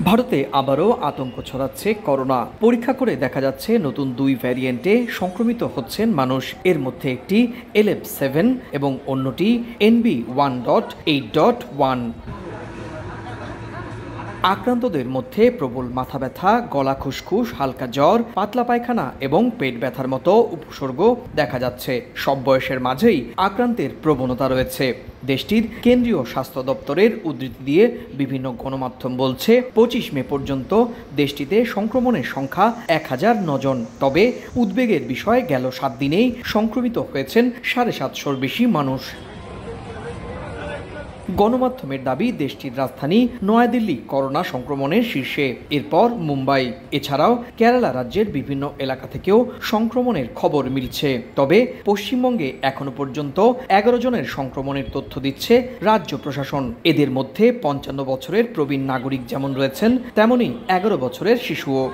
ভারতে আবারও আতঙ্ক ছড়াচ্ছে করোনা। পরীক্ষা করে দেখা যাচ্ছে নতুন দুই ভ্যারিয়েন্টে সংক্রমিত হচ্ছেন মানুষ। এর মধ্যে একটি LF7 এবং অন্যটি NB1.8.1। আক্রান্তদের মধ্যে প্রবল মাথা ব্যথা, গলা খুসখুস, হালকা জ্বর, পাতলা পায়খানা এবং পেট ব্যথার মতো উপসর্গ দেখা যাচ্ছে। সব বয়সের মাঝেই আক্রান্তের প্রবণতা রয়েছে। দেশটির কেন্দ্রীয় স্বাস্থ্য দপ্তরের উদ্ধৃতি দিয়ে বিভিন্ন গণমাধ্যম বলছে, 25 মে পর্যন্ত দেশটিতে সংক্রমণের সংখ্যা 1009 জন। তবে উদ্বেগের বিষয়, গেল 7 দিনেই সংক্রমিত হয়েছেন 750-র বেশি মানুষ। গণমাধ্যমের দাবি, দেশটির রাজধানী নয়াদিল্লি করোনা সংক্রমণের শীর্ষে, এরপর মুম্বাই। এছাড়াও কেরালা রাজ্যের বিভিন্ন এলাকা থেকেও সংক্রমণের খবর মিলছে। তবে পশ্চিমবঙ্গে এখনো পর্যন্ত 11 জনের সংক্রমণের তথ্য দিচ্ছে রাজ্য প্রশাসন। এদের মধ্যে 55 বছরের প্রবীণ নাগরিক যেমন রয়েছেন, তেমনি 11 বছরের শিশুও।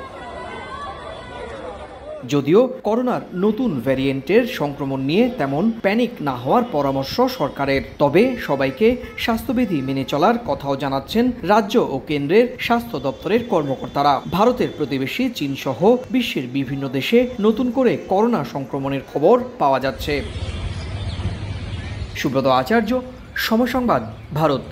যদিও করোনার নতুন ভ্যারিয়েন্টের সংক্রমণ নিয়ে তেমন প্যানিক না হওয়ার পরামর্শ সরকারের, তবে সবাইকে স্বাস্থ্যবিধি মেনে চলার কথাও জানাচ্ছেন রাজ্য ও কেন্দ্রের স্বাস্থ্য দপ্তরের কর্মকর্তারা। ভারতের প্রতিবেশী চীন সহ বিশ্বের বিভিন্ন দেশে নতুন করে করোনা সংক্রমণের খবর পাওয়া যাচ্ছে। সুব্রত আচার্য, সময় সংবাদ, ভারত।